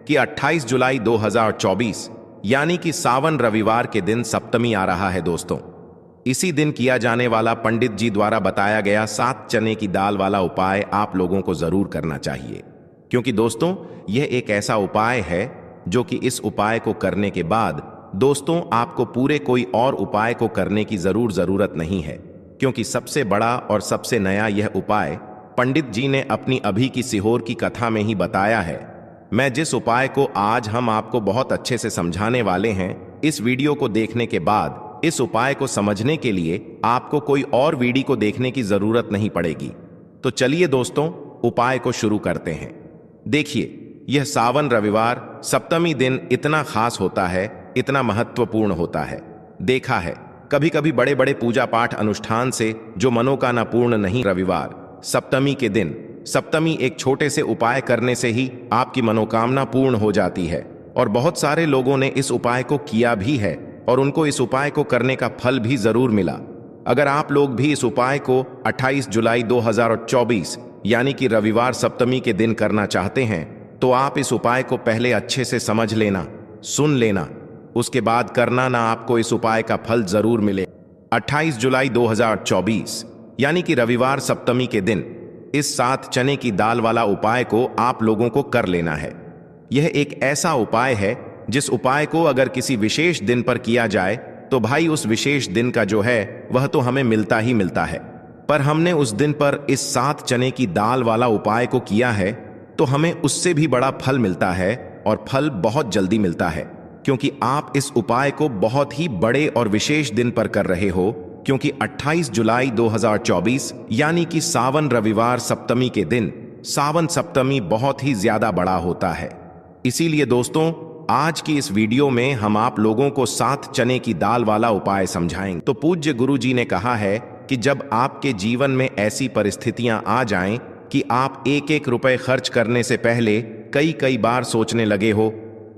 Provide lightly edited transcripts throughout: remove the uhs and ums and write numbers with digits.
कि 28 जुलाई 2024 यानी कि सावन रविवार के दिन सप्तमी आ रहा है दोस्तों। इसी दिन किया जाने वाला पंडित जी द्वारा बताया गया 7 चने की दाल वाला उपाय आप लोगों को जरूर करना चाहिए, क्योंकि दोस्तों यह एक ऐसा उपाय है जो कि इस उपाय को करने के बाद दोस्तों आपको पूरे कोई और उपाय को करने की जरूरत नहीं है, क्योंकि सबसे बड़ा और सबसे नया यह उपाय पंडित जी ने अपनी अभी की सीहोर की कथा में ही बताया है। मैं जिस उपाय को आज हम आपको बहुत अच्छे से समझाने वाले हैं, इस वीडियो को देखने के बाद इस उपाय को समझने के लिए आपको कोई और वीडियो को देखने की जरूरत नहीं पड़ेगी। तो चलिए दोस्तों उपाय को शुरू करते हैं। देखिए, यह सावन रविवार सप्तमी दिन इतना खास होता है, इतना महत्वपूर्ण होता है। देखा है कभी कभी बड़े बड़े पूजा पाठ अनुष्ठान से जो मनोकामना पूर्ण नहीं, रविवार सप्तमी के दिन सप्तमी एक छोटे से उपाय करने से ही आपकी मनोकामना पूर्ण हो जाती है। और बहुत सारे लोगों ने इस उपाय को किया भी है और उनको इस उपाय को करने का फल भी जरूर मिला। अगर आप लोग भी इस उपाय को 28 जुलाई 2024 यानी कि रविवार सप्तमी के दिन करना चाहते हैं, तो आप इस उपाय को पहले अच्छे से समझ लेना, सुन लेना, उसके बाद करना ना, आपको इस उपाय का फल जरूर मिले। 28 जुलाई 2024 यानी कि रविवार सप्तमी के दिन इस 7 चने की दाल वाला उपाय को आप लोगों को कर लेना है। यह एक ऐसा उपाय है जिस उपाय को अगर किसी विशेष दिन पर किया जाए तो भाई उस विशेष दिन का जो है वह तो हमें मिलता ही मिलता है। पर हमने उस दिन पर इस 7 चने की दाल वाला उपाय को किया है तो हमें उससे भी बड़ा फल मिलता है, और फल बहुत जल्दी मिलता है, क्योंकि आप इस उपाय को बहुत ही बड़े और विशेष दिन पर कर रहे हो, क्योंकि 28 जुलाई 2024 यानी कि सावन रविवार सप्तमी के दिन सावन सप्तमी बहुत ही ज्यादा बड़ा होता है। इसीलिए दोस्तों आज की इस वीडियो में हम आप लोगों को 7 चने की दाल वाला उपाय समझाएंगे। तो पूज्य गुरु जी ने कहा है कि जब आपके जीवन में ऐसी परिस्थितियां आ जाएं कि आप एक एक रुपए खर्च करने से पहले कई बार सोचने लगे हो,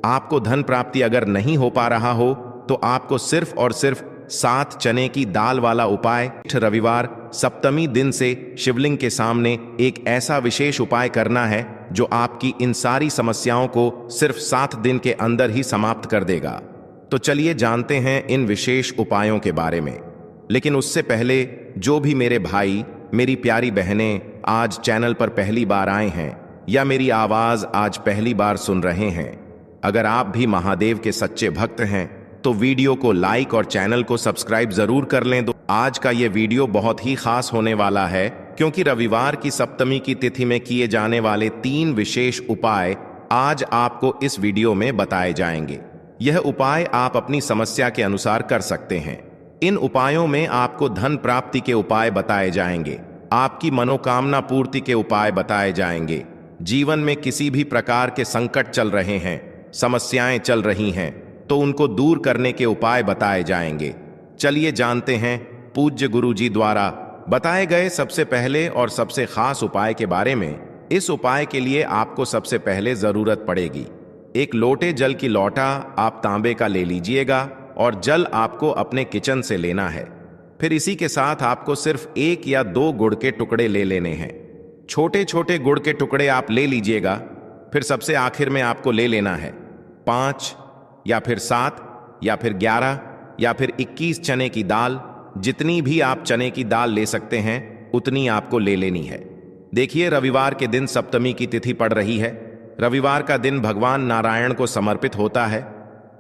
आपको धन प्राप्ति अगर नहीं हो पा रहा हो, तो आपको सिर्फ और सिर्फ 7 चने की दाल वाला उपाय रविवार सप्तमी दिन से शिवलिंग के सामने एक ऐसा विशेष उपाय करना है जो आपकी इन सारी समस्याओं को सिर्फ 7 दिन के अंदर ही समाप्त कर देगा। तो चलिए जानते हैं इन विशेष उपायों के बारे में। लेकिन उससे पहले जो भी मेरे भाई मेरी प्यारी बहनें आज चैनल पर पहली बार आए हैं या मेरी आवाज आज पहली बार सुन रहे हैं, अगर आप भी महादेव के सच्चे भक्त हैं तो वीडियो को लाइक और चैनल को सब्सक्राइब जरूर कर लें। आज का ये वीडियो बहुत ही खास होने वाला है, क्योंकि रविवार की सप्तमी की तिथि में किए जाने वाले 3 विशेष उपाय आज आपको इस वीडियो में बताए जाएंगे। यह उपाय आप अपनी समस्या के अनुसार कर सकते हैं। इन उपायों में आपको धन प्राप्ति के उपाय बताए जाएंगे, आपकी मनोकामना पूर्ति के उपाय बताए जाएंगे, जीवन में किसी भी प्रकार के संकट चल रहे हैं, समस्याएं चल रही हैं तो उनको दूर करने के उपाय बताए जाएंगे। चलिए जानते हैं पूज्य गुरु जी द्वारा बताए गए सबसे पहले और सबसे खास उपाय के बारे में। इस उपाय के लिए आपको सबसे पहले जरूरत पड़ेगी एक लोटे जल की लोटा आप तांबे का ले लीजिएगा, और जल आपको अपने किचन से लेना है। फिर इसी के साथ आपको सिर्फ 1 या 2 गुड़ के टुकड़े ले लेने हैं। छोटे छोटे गुड़ के टुकड़े आप ले लीजिएगा। फिर सबसे आखिर में आपको ले लेना है 5 या फिर 7 या फिर 11 या फिर 21 चने की दाल। जितनी भी आप चने की दाल ले सकते हैं उतनी आपको ले लेनी है। देखिए, रविवार के दिन सप्तमी की तिथि पड़ रही है। रविवार का दिन भगवान नारायण को समर्पित होता है,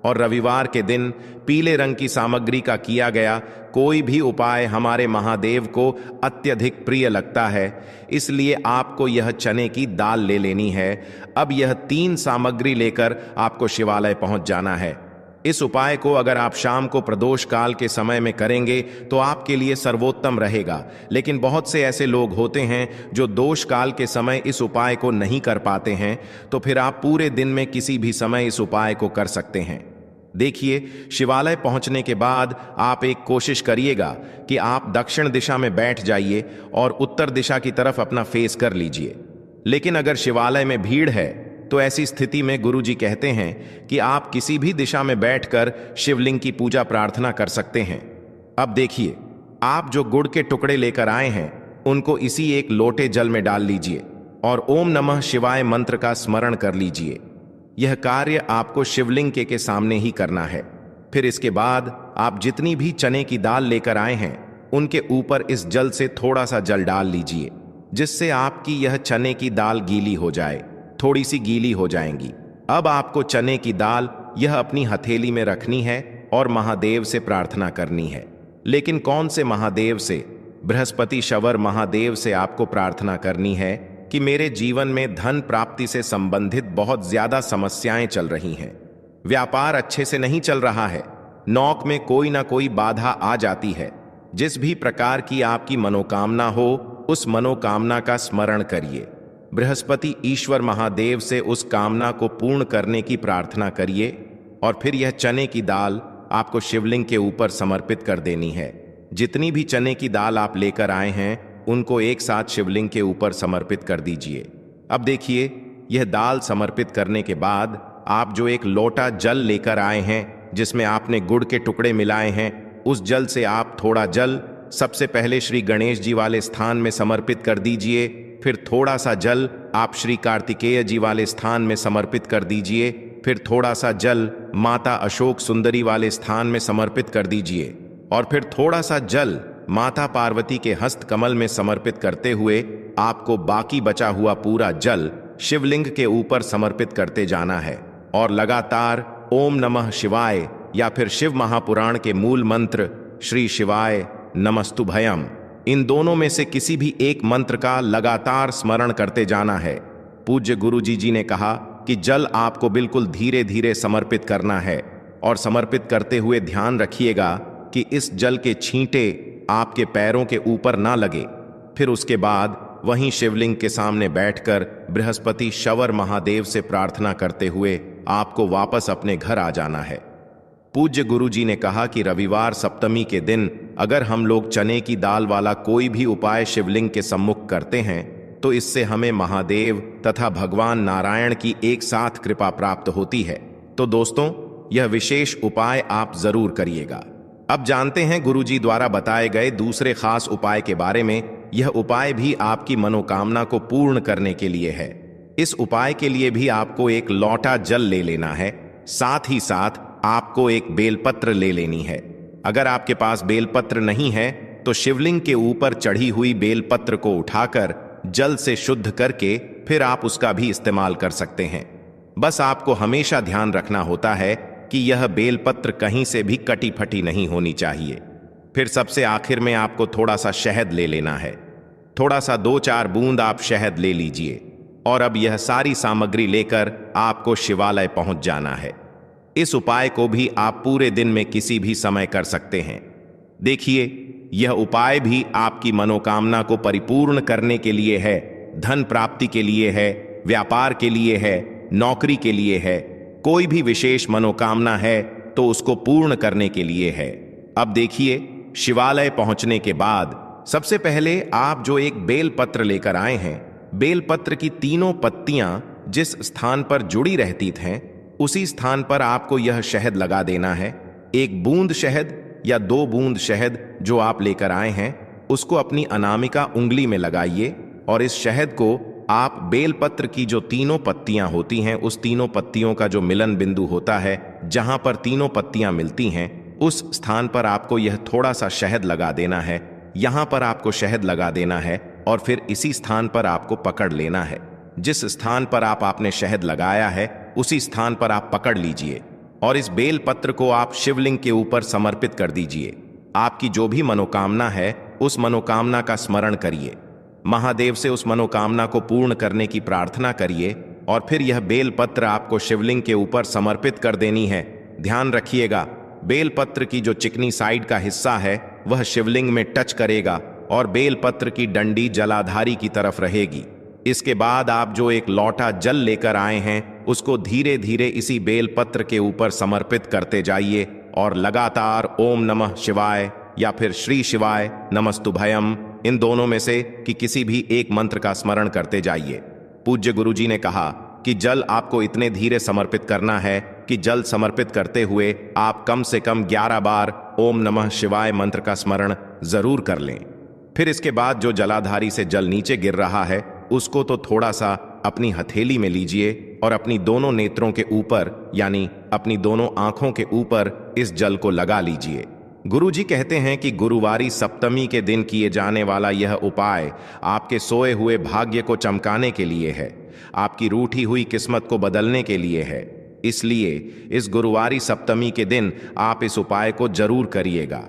और रविवार के दिन पीले रंग की सामग्री का किया गया कोई भी उपाय हमारे महादेव को अत्यधिक प्रिय लगता है। इसलिए आपको यह चने की दाल ले लेनी है। अब यह 3 सामग्री लेकर आपको शिवालय पहुंच जाना है। इस उपाय को अगर आप शाम को प्रदोष काल के समय में करेंगे तो आपके लिए सर्वोत्तम रहेगा। लेकिन बहुत से ऐसे लोग होते हैं जो दोष काल के समय इस उपाय को नहीं कर पाते हैं, तो फिर आप पूरे दिन में किसी भी समय इस उपाय को कर सकते हैं। देखिए, शिवालय पहुंचने के बाद आप एक कोशिश करिएगा कि आप दक्षिण दिशा में बैठ जाइए और उत्तर दिशा की तरफ अपना फेस कर लीजिए। लेकिन अगर शिवालय में भीड़ है तो ऐसी स्थिति में गुरुजी कहते हैं कि आप किसी भी दिशा में बैठकर शिवलिंग की पूजा प्रार्थना कर सकते हैं। अब देखिए, आप जो गुड़ के टुकड़े लेकर आए हैं उनको इसी एक लोटे जल में डाल लीजिए और ओम नमः शिवाय मंत्र का स्मरण कर लीजिए। यह कार्य आपको शिवलिंग के सामने ही करना है। फिर इसके बाद आप जितनी भी चने की दाल लेकर आए हैं उनके ऊपर इस जल से थोड़ा सा जल डाल लीजिए, जिससे आपकी यह चने की दाल गीली हो जाए, थोड़ी सी गीली हो जाएंगी। अब आपको चने की दाल यह अपनी हथेली में रखनी है और महादेव से प्रार्थना करनी है। लेकिन कौन से महादेव से? बृहस्पति शवर महादेव से आपको प्रार्थना करनी है कि मेरे जीवन में धन प्राप्ति से संबंधित बहुत ज्यादा समस्याएं चल रही हैं, व्यापार अच्छे से नहीं चल रहा है, नौक में कोई ना कोई बाधा आ जाती है। जिस भी प्रकार की आपकी मनोकामना हो उस मनोकामना का स्मरण करिए, बृहस्पति ईश्वर महादेव से उस कामना को पूर्ण करने की प्रार्थना करिए और फिर यह चने की दाल आपको शिवलिंग के ऊपर समर्पित कर देनी है। जितनी भी चने की दाल आप लेकर आए हैं उनको एक साथ शिवलिंग के ऊपर समर्पित कर दीजिए। अब देखिए, यह दाल समर्पित करने के बाद आप जो एक लोटा जल लेकर आए हैं जिसमें आपने गुड़ के टुकड़े मिलाए हैं, उस जल से आप थोड़ा जल सबसे पहले श्री गणेश जी वाले स्थान में समर्पित कर दीजिए। फिर थोड़ा सा जल आप श्री कार्तिकेय जी वाले स्थान में समर्पित कर दीजिए। फिर थोड़ा सा जल माता अशोक सुंदरी वाले स्थान में समर्पित कर दीजिए और फिर थोड़ा सा जल माता पार्वती के हस्त कमल में समर्पित करते हुए आपको बाकी बचा हुआ पूरा जल शिवलिंग के ऊपर समर्पित करते जाना है और लगातार ओम नमः शिवाय या फिर शिव महापुराण के मूल मंत्र श्री शिवाय नमस्तुभयम, इन दोनों में से किसी भी एक मंत्र का लगातार स्मरण करते जाना है। पूज्य गुरुजी जी ने कहा कि जल आपको बिल्कुल धीरे धीरे समर्पित करना है और समर्पित करते हुए ध्यान रखिएगा कि इस जल के छींटे आपके पैरों के ऊपर ना लगे। फिर उसके बाद वहीं शिवलिंग के सामने बैठकर बृहस्पति शवर महादेव से प्रार्थना करते हुए आपको वापस अपने घर आ जाना है। पूज्य गुरुजी ने कहा कि रविवार सप्तमी के दिन अगर हम लोग चने की दाल वाला कोई भी उपाय शिवलिंग के सम्मुख करते हैं तो इससे हमें महादेव तथा भगवान नारायण की एक साथ कृपा प्राप्त होती है। तो दोस्तों, यह विशेष उपाय आप जरूर करिएगा। अब जानते हैं गुरुजी द्वारा बताए गए दूसरे खास उपाय के बारे में। यह उपाय भी आपकी मनोकामना को पूर्ण करने के लिए है। इस उपाय के लिए भी आपको एक लोटा जल ले लेना है, साथ ही साथ आपको एक बेलपत्र ले लेनी है। अगर आपके पास बेलपत्र नहीं है तो शिवलिंग के ऊपर चढ़ी हुई बेलपत्र को उठाकर जल से शुद्ध करके फिर आप उसका भी इस्तेमाल कर सकते हैं। बस आपको हमेशा ध्यान रखना होता है कि यह बेलपत्र कहीं से भी कटी फटी नहीं होनी चाहिए। फिर सबसे आखिर में आपको थोड़ा सा शहद ले लेना है। थोड़ा सा 2-4 बूंद आप शहद ले लीजिए और अब यह सारी सामग्री लेकर आपको शिवालय पहुंच जाना है। इस उपाय को भी आप पूरे दिन में किसी भी समय कर सकते हैं। देखिए, यह उपाय भी आपकी मनोकामना को परिपूर्ण करने के लिए है, धन प्राप्ति के लिए है, व्यापार के लिए है, नौकरी के लिए है। कोई भी विशेष मनोकामना है तो उसको पूर्ण करने के लिए है। अब देखिए, शिवालय पहुंचने के बाद सबसे पहले आप जो एक बेलपत्र लेकर आए हैं, बेलपत्र की तीनों पत्तियां जिस स्थान पर जुड़ी रहती थीं उसी स्थान पर आपको यह शहद लगा देना है। 1 बूंद शहद या 2 बूंद शहद जो आप लेकर आए हैं उसको अपनी अनामिका उंगली में लगाइए और इस शहद को आप बेलपत्र की जो तीनों पत्तियां होती हैं उस तीनों पत्तियों का जो मिलन बिंदु होता है, जहां पर तीनों पत्तियां मिलती हैं, उस स्थान पर आपको यह थोड़ा सा शहद लगा देना है। यहां पर आपको शहद लगा देना है और फिर इसी स्थान पर आपको पकड़ लेना है। जिस स्थान पर आपने शहद लगाया है उसी स्थान पर आप पकड़ लीजिए और इस बेल पत्र को आप शिवलिंग के ऊपर समर्पित कर दीजिए। आपकी जो भी मनोकामना है उस मनोकामना का स्मरण करिए, महादेव से उस मनोकामना को पूर्ण करने की प्रार्थना करिए और फिर यह बेल पत्र आपको शिवलिंग के ऊपर समर्पित कर देनी है। ध्यान रखिएगा, बेल पत्र की जो चिकनी साइड का हिस्सा है वह शिवलिंग में टच करेगा और बेल पत्र की डंडी जलाधारी की तरफ रहेगी। इसके बाद आप जो एक लोटा जल लेकर आए हैं उसको धीरे धीरे इसी बेल पत्र के ऊपर समर्पित करते जाइए और लगातार ओम नमः शिवाय या फिर श्री शिवाय नमस्तुभयम, इन दोनों में से किसी भी एक मंत्र का स्मरण करते जाइए। पूज्य गुरुजी ने कहा कि जल आपको इतने धीरे समर्पित करना है कि जल समर्पित करते हुए आप कम से कम 11 बार ओम नमः शिवाय मंत्र का स्मरण जरूर कर लें। फिर इसके बाद जो जलाधारी से जल नीचे गिर रहा है उसको तो थोड़ा सा अपनी हथेली में लीजिए और अपनी दोनों नेत्रों के ऊपर यानी अपनी दोनों आंखों के ऊपर इस जल को लगा लीजिए। गुरुजी कहते हैं कि गुरुवारी सप्तमी के दिन किए जाने वाला यह उपाय आपके सोए हुए भाग्य को चमकाने के लिए है, आपकी रूठी हुई किस्मत को बदलने के लिए है। इसलिए इस गुरुवारी सप्तमी के दिन आप इस उपाय को जरूर करिएगा।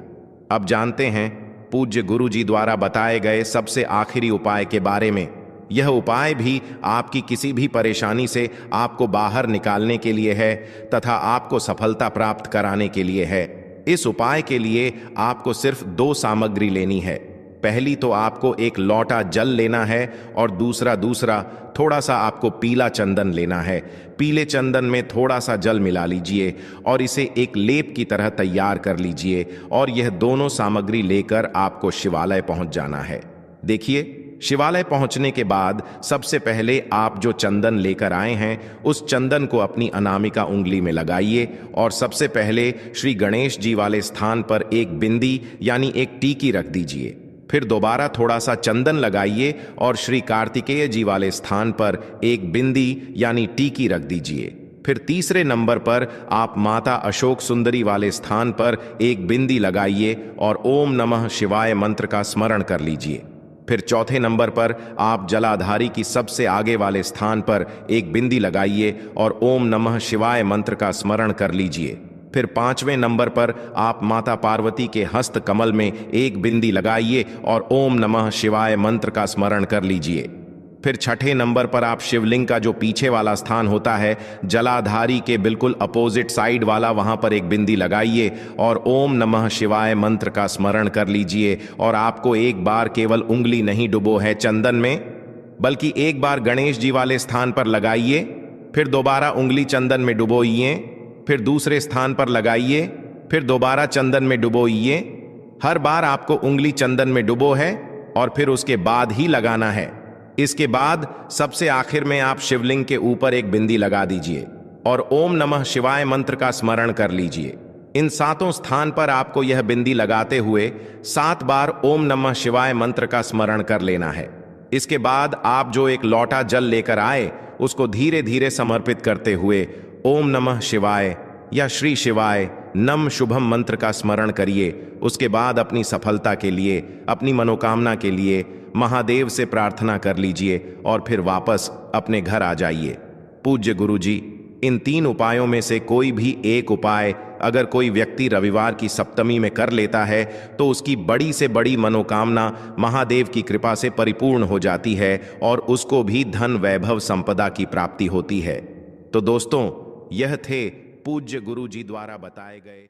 अब जानते हैं पूज्य गुरुजी द्वारा बताए गए सबसे आखिरी उपाय के बारे में। यह उपाय भी आपकी किसी भी परेशानी से आपको बाहर निकालने के लिए है तथा आपको सफलता प्राप्त कराने के लिए है। इस उपाय के लिए आपको सिर्फ 2 सामग्री लेनी है। पहली तो आपको एक लोटा जल लेना है और दूसरा थोड़ा सा आपको पीला चंदन लेना है। पीले चंदन में थोड़ा सा जल मिला लीजिए और इसे एक लेप की तरह तैयार कर लीजिए और यह दोनों सामग्री लेकर आपको शिवालय पहुंच जाना है। देखिए, शिवालय पहुंचने के बाद सबसे पहले आप जो चंदन लेकर आए हैं उस चंदन को अपनी अनामिका उंगली में लगाइए और सबसे पहले श्री गणेश जी वाले स्थान पर एक बिंदी यानी एक टीकी रख दीजिए। फिर दोबारा थोड़ा सा चंदन लगाइए और श्री कार्तिकेय जी वाले स्थान पर एक बिंदी यानी टीकी रख दीजिए। फिर तीसरे नंबर पर आप माता अशोक सुंदरी वाले स्थान पर एक बिंदी लगाइए और ओम नमः शिवाय मंत्र का स्मरण कर लीजिए। फिर चौथे नंबर पर आप जलाधारी की सबसे आगे वाले स्थान पर एक बिंदी लगाइए और ओम नमः शिवाय मंत्र का स्मरण कर लीजिए। फिर 5वें नंबर पर आप माता पार्वती के हस्त कमल में एक बिंदी लगाइए और ओम नमः शिवाय मंत्र का स्मरण कर लीजिए। फिर 6ठे नंबर पर आप शिवलिंग का जो पीछे वाला स्थान होता है जलाधारी के बिल्कुल अपोजिट साइड वाला, वहां पर एक बिंदी लगाइए और ओम नमः शिवाय मंत्र का स्मरण कर लीजिए। और आपको एक बार केवल उंगली नहीं डुबो है चंदन में, बल्कि एक बार गणेश जी वाले स्थान पर लगाइए, फिर दोबारा उंगली चंदन में डुबोइए, फिर दूसरे स्थान पर लगाइए, फिर दोबारा चंदन में डुबोइए। हर बार आपको उंगली चंदन में डुबो है और फिर उसके बाद ही लगाना है। इसके बाद सबसे आखिर में आप शिवलिंग के ऊपर एक बिंदी लगा दीजिए और ओम नमः शिवाय मंत्र का स्मरण कर लीजिए। इन 7 स्थान पर आपको यह बिंदी लगाते हुए 7 बार ओम नमः शिवाय मंत्र का स्मरण कर लेना है। इसके बाद आप जो एक लोटा जल लेकर आए उसको धीरे धीरे समर्पित करते हुए ओम नमः शिवाय या श्री शिवाय नम शुभम मंत्र का स्मरण करिए। उसके बाद अपनी सफलता के लिए, अपनी मनोकामना के लिए महादेव से प्रार्थना कर लीजिए और फिर वापस अपने घर आ जाइए। पूज्य गुरुजी, इन 3 उपायों में से कोई भी एक उपाय अगर कोई व्यक्ति रविवार की सप्तमी में कर लेता है तो उसकी बड़ी से बड़ी मनोकामना महादेव की कृपा से परिपूर्ण हो जाती है और उसको भी धन वैभव संपदा की प्राप्ति होती है। तो दोस्तों, यह थे पूज्य गुरुजी द्वारा बताए गए